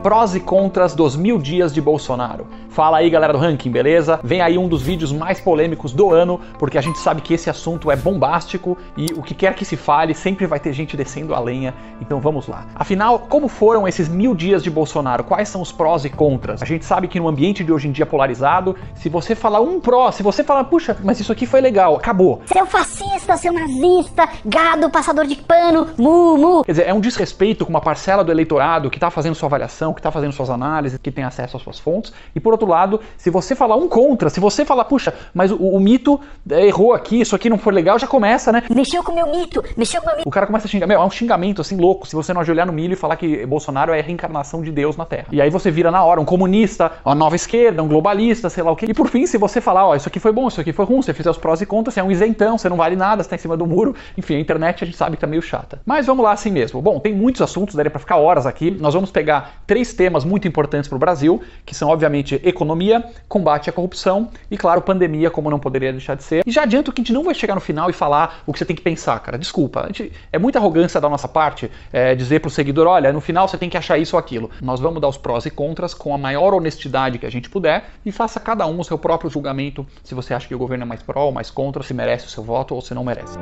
Prós e contras dos 1000 dias de Bolsonaro. Fala aí, galera do Ranking, beleza? Vem aí um dos vídeos mais polêmicos do ano, porque a gente sabe que esse assunto é bombástico e o que quer que se fale, sempre vai ter gente descendo a lenha, então vamos lá. Afinal, como foram esses 1000 dias de Bolsonaro? Quais são os prós e contras? A gente sabe que no ambiente de hoje em dia polarizado, se você falar um pró, se você falar, puxa, mas isso aqui foi legal, acabou. Seu fascista, seu nazista, gado, passador de pano, mu. Quer dizer, é um desrespeito com uma parcela do eleitorado que está fazendo sua avaliação, que está fazendo suas análises, que tem acesso às suas fontes. E por outro lado, se você falar um contra, se você falar, puxa, mas o mito errou aqui, isso aqui não foi legal, já começa, né? Mexeu com o meu mito, mexeu com o meu mito. O cara começa a xingar, é um xingamento assim louco, se você não ajoelhar no milho e falar que Bolsonaro é a reencarnação de Deus na Terra. E aí você vira na hora um comunista, uma nova esquerda, um globalista, sei lá o quê. E por fim, se você falar, ó, isso aqui foi bom, isso aqui foi ruim, você fizer os prós e contras, você é um isentão, você não vale nada, você tá em cima do muro. Enfim, a internet a gente sabe que tá meio chata. Mas vamos lá assim mesmo. Bom, tem muitos assuntos, daria pra ficar horas aqui. Nós vamos pegar 3 temas muito importantes pro Brasil, que são, obviamente, economia, combate à corrupção e, claro, pandemia, como não poderia deixar de ser. E já adianto que a gente não vai chegar no final e falar o que você tem que pensar, cara. Desculpa, é muita arrogância da nossa parte dizer pro seguidor, olha, no final você tem que achar isso ou aquilo. Nós vamos dar os prós e contras com a maior honestidade que a gente puder e faça cada um o seu próprio julgamento se você acha que o governo é mais pró ou mais contra, se merece o seu voto ou se não merece.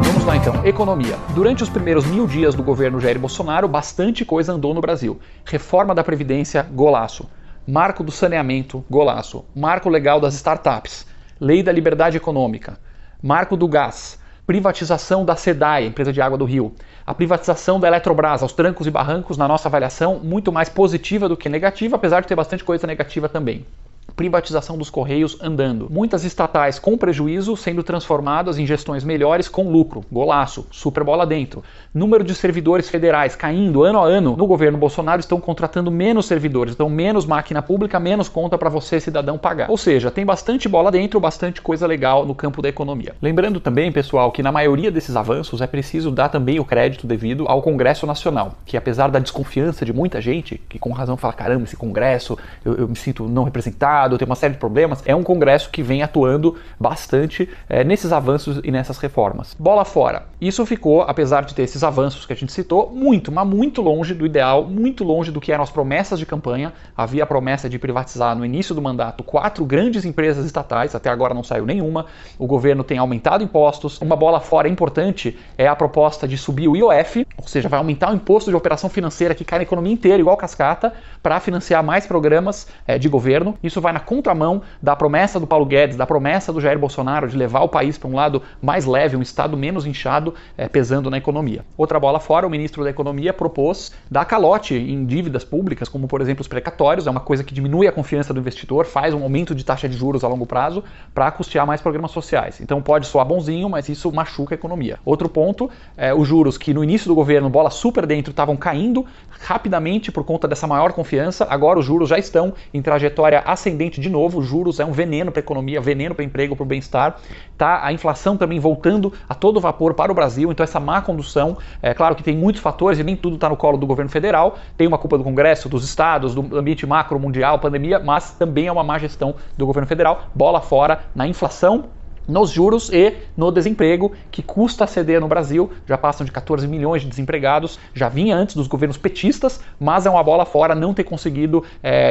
Vamos lá então, economia. Durante os primeiros 1000 dias do governo Jair Bolsonaro, bastante coisa andou no Brasil. Reforma da Previdência, golaço. Marco do saneamento, golaço. Marco legal das startups. Lei da liberdade econômica. Marco do gás. Privatização da SEDAI, empresa de água do Rio. A privatização da Eletrobras, aos trancos e barrancos, na nossa avaliação, muito mais positiva do que negativa, apesar de ter bastante coisa negativa também. Privatização dos Correios andando. Muitas estatais com prejuízo sendo transformadas em gestões melhores com lucro. Golaço. Super bola dentro. Número de servidores federais caindo ano a ano. No governo Bolsonaro estão contratando menos servidores. Então menos máquina pública, menos conta para você, cidadão, pagar. Ou seja, tem bastante bola dentro, bastante coisa legal no campo da economia. Lembrando também, pessoal, que na maioria desses avanços é preciso dar também o crédito devido ao Congresso Nacional. Que apesar da desconfiança de muita gente, que com razão fala, caramba, esse Congresso, eu me sinto não representado, tem uma série de problemas, é um Congresso que vem atuando bastante nesses avanços e nessas reformas. Bola fora. Isso ficou, apesar de ter esses avanços que a gente citou, muito, mas muito longe do ideal, muito longe do que eram as promessas de campanha. Havia a promessa de privatizar no início do mandato 4 grandes empresas estatais, até agora não saiu nenhuma. O governo tem aumentado impostos. Uma bola fora importante é a proposta de subir o IOF, ou seja, vai aumentar o imposto de operação financeira que cai na economia inteira, igual cascata, para financiar mais programas de governo. Isso vai na contramão da promessa do Paulo Guedes, da promessa do Jair Bolsonaro de levar o país para um lado mais leve, um estado menos inchado, pesando na economia. Outra bola fora, o ministro da Economia propôs dar calote em dívidas públicas, como por exemplo os precatórios, é uma coisa que diminui a confiança do investidor, faz um aumento de taxa de juros a longo prazo para custear mais programas sociais. Então pode soar bonzinho, mas isso machuca a economia. Outro ponto, os juros que no início do governo, bola super dentro, estavam caindo rapidamente por conta dessa maior confiança, agora os juros já estão em trajetória ascendente de novo, os juros é um veneno para a economia, veneno para o emprego, para o bem-estar. Tá a inflação também voltando a todo vapor para o Brasil, então essa má condução, é claro que tem muitos fatores e nem tudo está no colo do governo federal, tem uma culpa do Congresso, dos estados, do ambiente macro, mundial, pandemia, mas também é uma má gestão do governo federal, bola fora na inflação, nos juros e no desemprego, que custa ceder no Brasil, já passam de 14 milhões de desempregados, já vinha antes dos governos petistas, mas é uma bola fora não ter conseguido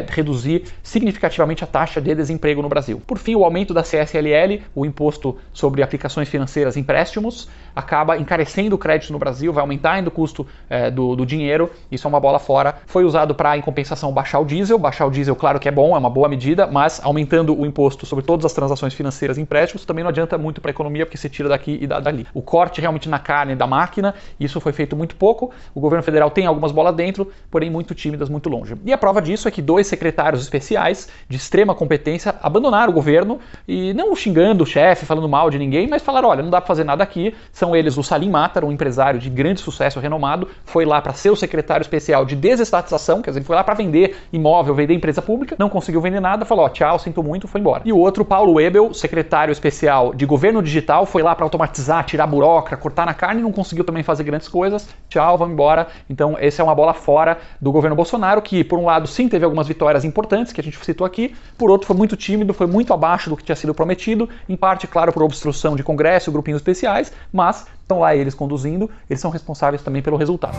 reduzir significativamente a taxa de desemprego no Brasil. Por fim, o aumento da CSLL, o imposto sobre aplicações financeiras e empréstimos, acaba encarecendo o crédito no Brasil, vai aumentar ainda o custo do dinheiro, isso é uma bola fora. Foi usado para, em compensação, baixar o diesel, claro que é bom, é uma boa medida, mas aumentando o imposto sobre todas as transações financeiras e empréstimos também não adianta muito para a economia, porque você tira daqui e dá dali. O corte realmente na carne da máquina, isso foi feito muito pouco. O governo federal tem algumas bolas dentro, porém muito tímidas, muito longe. E a prova disso é que 2 secretários especiais de extrema competência abandonaram o governo e não xingando o chefe, falando mal de ninguém, mas falaram, olha, não dá para fazer nada aqui. São eles o Salim Matar, um empresário de grande sucesso renomado, foi lá para ser o secretário especial de desestatização, quer dizer, ele foi lá para vender imóvel, vender empresa pública, não conseguiu vender nada, falou, ó, tchau, sinto muito, foi embora. E o outro, Paulo Webel, secretário especial Federal de governo digital, foi lá para automatizar, tirar burocrata, cortar na carne, não conseguiu também fazer grandes coisas. Tchau, vamos embora. Então, essa é uma bola fora do governo Bolsonaro, que, por um lado, sim, teve algumas vitórias importantes, que a gente citou aqui, por outro, foi muito tímido, foi muito abaixo do que tinha sido prometido, em parte, claro, por obstrução de Congresso, grupinhos especiais, mas estão lá eles conduzindo, eles são responsáveis também pelo resultado.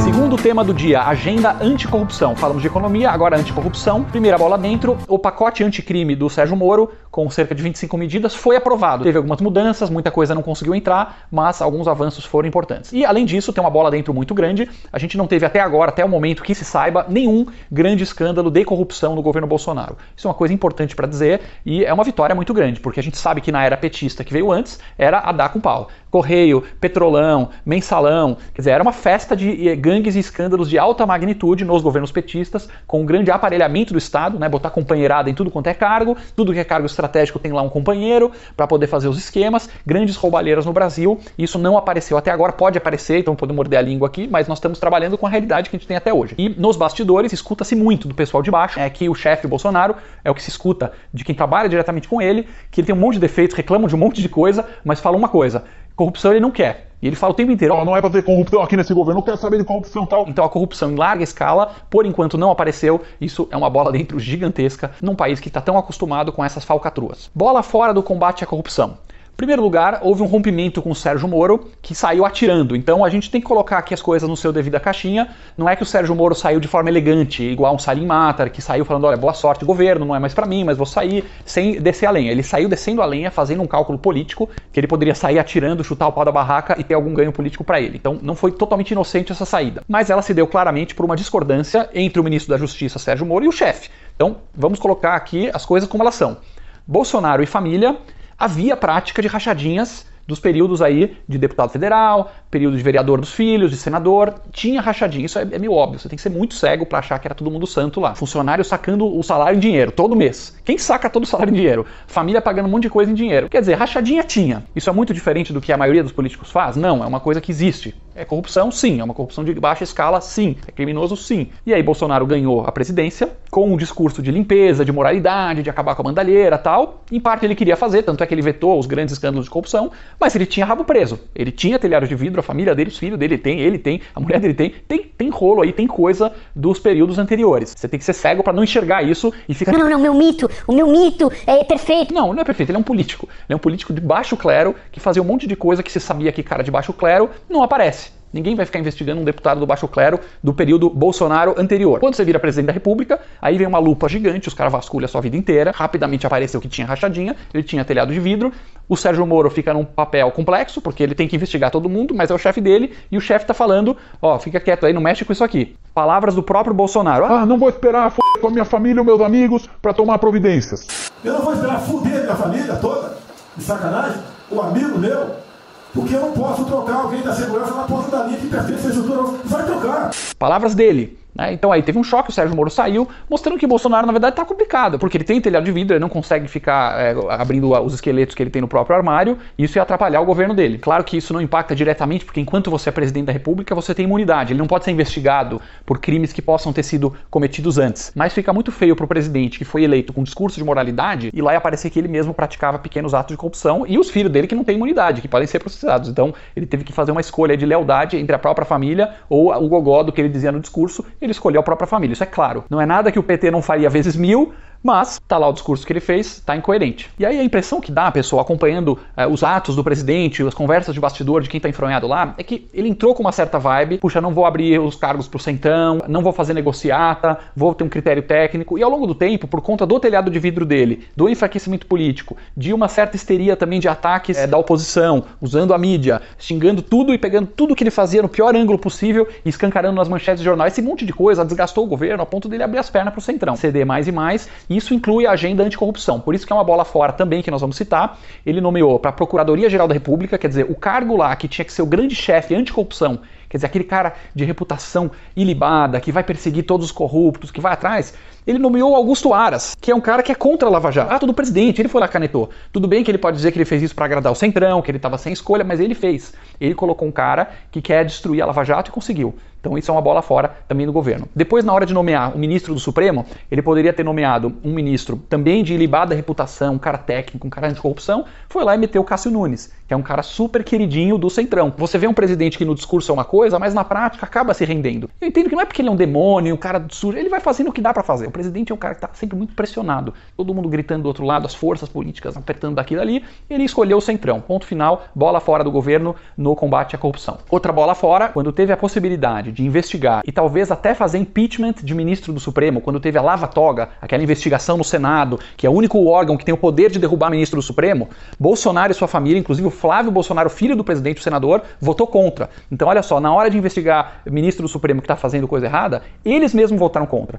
Segundo tema do dia, agenda anticorrupção. Falamos de economia, agora anticorrupção. Primeira bola dentro, o pacote anticrime do Sérgio Moro, com cerca de 25 medidas, foi aprovado. Teve algumas mudanças, muita coisa não conseguiu entrar, mas alguns avanços foram importantes. E além disso, tem uma bola dentro muito grande. A gente não teve até agora, até o momento que se saiba, nenhum grande escândalo de corrupção no governo Bolsonaro. Isso é uma coisa importante para dizer e é uma vitória muito grande, porque a gente sabe que na era petista que veio antes, era a dar com pau. Correio, Petrolão, Mensalão, quer dizer, era uma festa de gangues e escândalos de alta magnitude nos governos petistas, com um grande aparelhamento do Estado, né, botar companheirada em tudo quanto é cargo, tudo que é cargo estratégico tem lá um companheiro para poder fazer os esquemas, grandes roubalheiras no Brasil. Isso não apareceu até agora, pode aparecer, então podemos morder a língua aqui, mas nós estamos trabalhando com a realidade que a gente tem até hoje. E nos bastidores, escuta-se muito do pessoal de baixo, que o chefe Bolsonaro é o que se escuta de quem trabalha diretamente com ele, que ele tem um monte de defeitos, reclamam de um monte de coisa, mas fala uma coisa: corrupção ele não quer. E ele fala o tempo inteiro: não é para ter corrupção aqui nesse governo, não quero saber de corrupção tal. Então a corrupção em larga escala, por enquanto não apareceu. Isso é uma bola dentro gigantesca num país que está tão acostumado com essas falcatruas. Bola fora do combate à corrupção. Em primeiro lugar, houve um rompimento com o Sérgio Moro, que saiu atirando. Então a gente tem que colocar aqui as coisas no seu devida caixinha. Não é que o Sérgio Moro saiu de forma elegante, igual um Salim Matar, que saiu falando: olha, boa sorte governo, não é mais pra mim, mas vou sair, sem descer a lenha. Ele saiu descendo a lenha, fazendo um cálculo político, que ele poderia sair atirando, chutar o pau da barraca e ter algum ganho político para ele. Então não foi totalmente inocente essa saída. Mas ela se deu claramente por uma discordância entre o ministro da Justiça, Sérgio Moro, e o chefe. Então vamos colocar aqui as coisas como elas são. Bolsonaro e família. Havia prática de rachadinhas dos períodos aí de deputado federal, período de vereador dos filhos, de senador, tinha rachadinha. Isso é meio óbvio, você tem que ser muito cego para achar que era todo mundo santo lá. Funcionário sacando o salário em dinheiro, todo mês. Quem saca todo o salário em dinheiro? Família pagando um monte de coisa em dinheiro. Quer dizer, rachadinha tinha. Isso é muito diferente do que a maioria dos políticos faz? Não, é uma coisa que existe. É corrupção? Sim. É uma corrupção de baixa escala? Sim. É criminoso? Sim. E aí Bolsonaro ganhou a presidência com um discurso de limpeza, de moralidade, de acabar com a bandalheira e tal. Em parte ele queria fazer, tanto é que ele vetou os grandes escândalos de corrupção, mas ele tinha rabo preso. Ele tinha telhado de vidro, a família dele, os filhos dele tem, ele tem, a mulher dele tem rolo aí, tem coisa dos períodos anteriores. Você tem que ser cego pra não enxergar isso e ficar... Não, o meu mito é perfeito. Não, não é perfeito, ele é um político. Ele é um político de baixo clero, que fazia um monte de coisa que se sabia que cara de baixo clero não aparece. Ninguém vai ficar investigando um deputado do baixo clero do período Bolsonaro anterior. Quando você vira presidente da República, aí vem uma lupa gigante, os caras vasculham a sua vida inteira, rapidamente apareceu que tinha rachadinha, ele tinha telhado de vidro, o Sérgio Moro fica num papel complexo, porque ele tem que investigar todo mundo, mas é o chefe dele, e o chefe tá falando: ó, fica quieto aí, não mexe com isso aqui. Palavras do próprio Bolsonaro. Não vou esperar com a minha família e meus amigos para tomar providências. Eu não vou esperar fuder minha família toda, de sacanagem, o amigo meu. Porque eu não posso trocar alguém da segurança na ponta da linha que pertence à estrutura. Vai trocar. Palavras dele. Então aí teve um choque, o Sérgio Moro saiu, mostrando que o Bolsonaro na verdade está complicado, porque ele tem telhado de vidro, ele não consegue ficar abrindo os esqueletos que ele tem no próprio armário, e isso ia atrapalhar o governo dele. Claro que isso não impacta diretamente, porque enquanto você é presidente da República, você tem imunidade, ele não pode ser investigado por crimes que possam ter sido cometidos antes. Mas fica muito feio para o presidente que foi eleito com discurso de moralidade, e lá ia aparecer que ele mesmo praticava pequenos atos de corrupção, e os filhos dele que não têm imunidade, que podem ser processados. Então ele teve que fazer uma escolha de lealdade entre a própria família ou o gogó do que ele dizia no discurso. Ele escolheu a própria família, isso é claro. Não é nada que o PT não faria vezes 1000, mas tá lá o discurso que ele fez, tá incoerente. E aí a impressão que dá, a pessoa acompanhando os atos do presidente, as conversas de bastidor de quem tá enfronhado lá, é que ele entrou com uma certa vibe: puxa, não vou abrir os cargos pro centão, não vou fazer negociata, vou ter um critério técnico. E ao longo do tempo, por conta do telhado de vidro dele, do enfraquecimento político, de uma certa histeria também de ataques da oposição, usando a mídia, xingando tudo e pegando tudo que ele fazia no pior ângulo possível e escancarando nas manchetes de jornal, esse monte de coisa desgastou o governo a ponto dele abrir as pernas pro centrão, ceder mais e mais. Isso inclui a agenda anticorrupção. Por isso que é uma bola fora também que nós vamos citar. Ele nomeou para a Procuradoria-Geral da República, quer dizer, o cargo lá que tinha que ser o grande chefe anticorrupção, Quer dizer, aquele cara de reputação ilibada, que vai perseguir todos os corruptos, que vai atrás, ele nomeou Augusto Aras, que é um cara que é contra a Lava Jato. Ato do presidente, ele foi lá canetou. Tudo bem que ele pode dizer que ele fez isso para agradar o Centrão, que ele estava sem escolha, mas ele fez. Ele colocou um cara que quer destruir a Lava Jato e conseguiu. Então isso é uma bola fora também do governo. Depois, na hora de nomear o ministro do Supremo, ele poderia ter nomeado um ministro também de ilibada reputação, um cara técnico, um cara anticorrupção, foi lá e meteu o Cássio Nunes, que é um cara super queridinho do Centrão. Você vê um presidente que no discurso é uma coisa, mas na prática acaba se rendendo. Eu entendo que não é porque ele é um demônio, um cara sujo, ele vai fazendo o que dá pra fazer. O presidente é um cara que tá sempre muito pressionado, todo mundo gritando do outro lado, as forças políticas apertando daqui e dali, ele escolheu o Centrão. Ponto final, bola fora do governo no combate à corrupção. Outra bola fora, quando teve a possibilidade de investigar e talvez até fazer impeachment de ministro do Supremo, quando teve a Lava Toga, aquela investigação no Senado, que é o único órgão que tem o poder de derrubar ministro do Supremo, Bolsonaro e sua família, inclusive o Flávio Bolsonaro, filho do presidente, o senador, votou contra. Então olha só, na hora de investigar o ministro do Supremo que está fazendo coisa errada, eles mesmos votaram contra.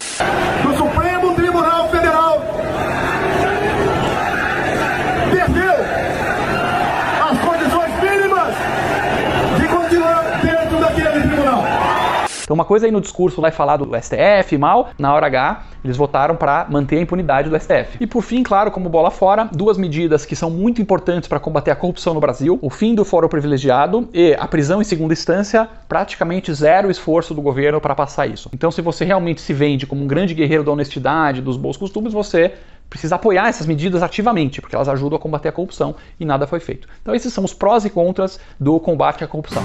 Do Supremo Tribunal Federal perdeu as condições mínimas de continuar dentro daquele tribunal. Então uma coisa aí no discurso lá é falar do STF mal, na hora H eles votaram para manter a impunidade do STF. E por fim, claro, como bola fora, duas medidas que são muito importantes para combater a corrupção no Brasil, o fim do foro privilegiado e a prisão em segunda instância, praticamente zero esforço do governo para passar isso. Então se você realmente se vende como um grande guerreiro da honestidade, dos bons costumes, você precisa apoiar essas medidas ativamente, porque elas ajudam a combater a corrupção e nada foi feito. Então esses são os prós e contras do combate à corrupção.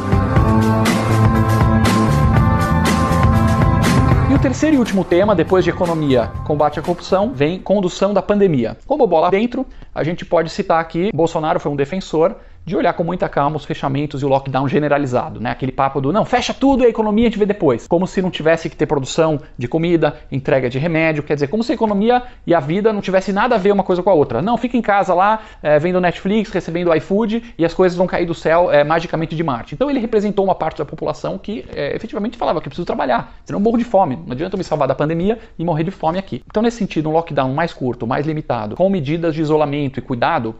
E o terceiro e último tema, depois de economia, combate à corrupção, vem condução da pandemia. Como bola dentro, a gente pode citar aqui, Bolsonaro foi um defensor de olhar com muita calma os fechamentos e o lockdown generalizado, né? Aquele papo do, não, fecha tudo e a economia a gente vê depois. Como se não tivesse que ter produção de comida, entrega de remédio, quer dizer, como se a economia e a vida não tivesse nada a ver uma coisa com a outra. Não, fica em casa lá, vendo Netflix, recebendo iFood e as coisas vão cair do céu magicamente de Marte. Então ele representou uma parte da população que efetivamente falava que eu preciso trabalhar, senão eu morro de fome. Não adianta eu me salvar da pandemia e morrer de fome aqui. Então nesse sentido, um lockdown mais curto, mais limitado, com medidas de isolamento e cuidado,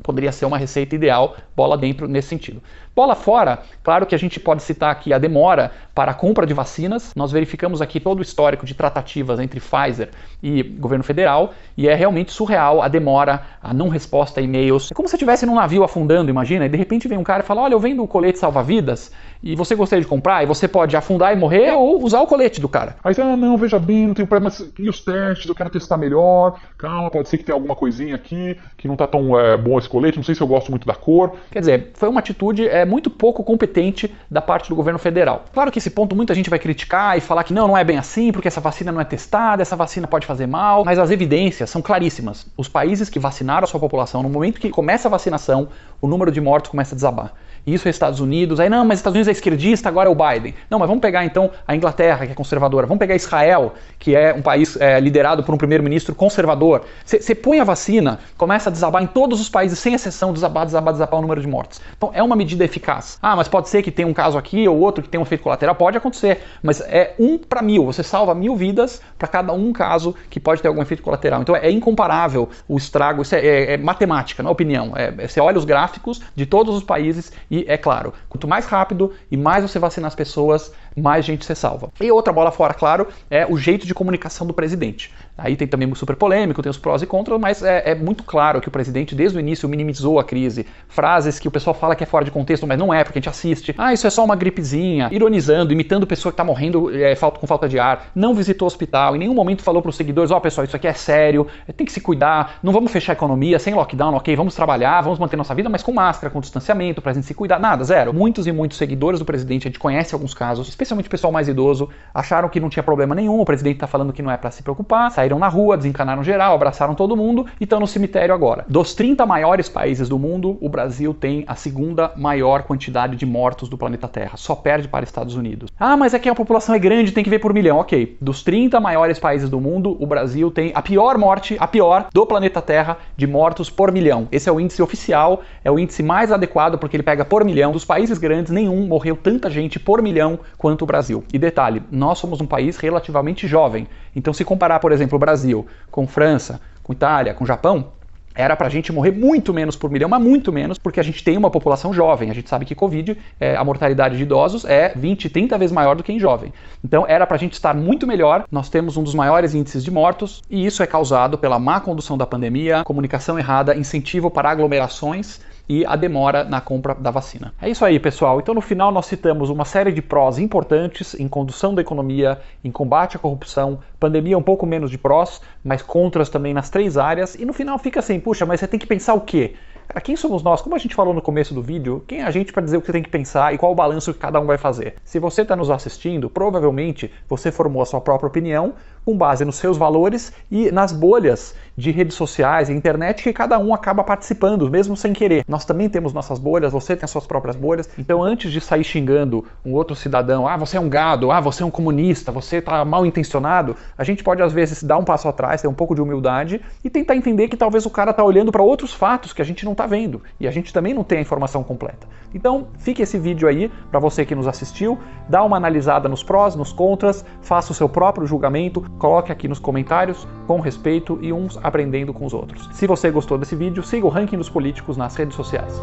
poderia ser uma receita ideal, bola dentro nesse sentido. Bola fora, claro que a gente pode citar aqui a demora para a compra de vacinas. Nós verificamos aqui todo o histórico de tratativas entre Pfizer e governo federal e é realmente surreal a demora, a não resposta a e-mails. É como se estivesse num navio afundando, imagina, e de repente vem um cara e fala, olha, eu vendo o colete salva-vidas e você gostaria de comprar e você pode afundar e morrer ou usar o colete do cara. Aí você, não, veja bem, não tenho problema, mas e os testes, eu quero testar melhor, calma, pode ser que tenha alguma coisinha aqui que não tá tão bom esse colete, não sei se eu gosto muito da cor. Quer dizer, foi uma atitude muito pouco competente da parte do governo federal. Claro que esse ponto muita gente vai criticar e falar que não é bem assim, porque essa vacina não é testada, essa vacina pode fazer mal, mas as evidências são claríssimas. Os países que vacinaram a sua população, no momento que começa a vacinação, o número de mortos começa a desabar. Isso é Estados Unidos, aí não, mas Estados Unidos é esquerdista, agora é o Biden. Não, mas vamos pegar então a Inglaterra, que é conservadora, vamos pegar Israel, que é um país liderado por um primeiro-ministro conservador. Você põe a vacina, começa a desabar em todos os países, sem exceção, desabar o número de mortes. Então é uma medida eficaz. Ah, mas pode ser que tenha um caso aqui ou outro que tenha um efeito colateral, pode acontecer, mas é 1 para 1000, você salva 1000 vidas para cada um caso que pode ter algum efeito colateral. Então é incomparável o estrago, isso é matemática, não é opinião. Você olha os gráficos de todos os países e é claro, quanto mais rápido e mais você vacinar as pessoas, mais gente você salva. E outra bola fora, claro, é o jeito de comunicação do presidente. Aí tem também super polêmico, tem os prós e contras, mas é muito claro que o presidente desde o início minimizou a crise. Frases que o pessoal fala que é fora de contexto, mas não é, porque a gente assiste. Ah, isso é só uma gripezinha, ironizando, imitando pessoa que tá morrendo com falta de ar, não visitou o hospital, em nenhum momento falou para os seguidores, pessoal, isso aqui é sério, tem que se cuidar, não vamos fechar a economia, sem lockdown, ok, vamos trabalhar, vamos manter nossa vida, mas com máscara, com distanciamento, pra gente se cuidar, nada, zero. Muitos e muitos seguidores do presidente, a gente conhece alguns casos, especialmente o pessoal mais idoso, acharam que não tinha problema nenhum, o presidente tá falando que não é para se preocupar, saíram na rua, desencanaram geral, abraçaram todo mundo e estão no cemitério agora. Dos 30 maiores países do mundo, o Brasil tem a segunda maior quantidade de mortos do planeta Terra, só perde para Estados Unidos. Ah, mas é que a população é grande, tem que ver por milhão. Ok, dos 30 maiores países do mundo, o Brasil tem a pior morte, a pior do planeta Terra de mortos por milhão. Esse é o índice oficial, é o índice mais adequado porque ele pega por milhão. Dos países grandes, nenhum morreu tanta gente por milhão quanto o Brasil. E detalhe, nós somos um país relativamente jovem. Então se comparar, por exemplo, o Brasil com França, com Itália, com Japão, Era pra gente morrer muito menos por milhão, mas muito menos, porque a gente tem uma população jovem. A gente sabe que Covid, a mortalidade de idosos é 20, 30 vezes maior do que em jovem. Então era pra gente estar muito melhor. Nós temos um dos maiores índices de mortos, e isso é causado pela má condução da pandemia, comunicação errada, incentivo para aglomerações e a demora na compra da vacina. É isso aí, pessoal. Então, no final, nós citamos uma série de prós importantes em condução da economia, em combate à corrupção, pandemia um pouco menos de prós, mas contras também nas 3 áreas. E no final fica assim, puxa, mas você tem que pensar o quê? Cara, quem somos nós? Como a gente falou no começo do vídeo, quem é a gente para dizer o que você tem que pensar e qual o balanço que cada um vai fazer? Se você está nos assistindo, provavelmente você formou a sua própria opinião com base nos seus valores e nas bolhas de redes sociais e internet que cada um acaba participando, mesmo sem querer. Nós também temos nossas bolhas, você tem as suas próprias bolhas. Então, antes de sair xingando um outro cidadão, você é um gado, você é um comunista, você está mal intencionado, a gente pode às vezes dar um passo atrás, ter um pouco de humildade e tentar entender que talvez o cara está olhando para outros fatos que a gente não está vendo e a gente também não tem a informação completa. Então, fique esse vídeo aí para você que nos assistiu, dá uma analisada nos prós, nos contras, faça o seu próprio julgamento, coloque aqui nos comentários com respeito e uns aprendendo com os outros. Se você gostou desse vídeo, siga o Ranking dos Políticos nas redes sociais.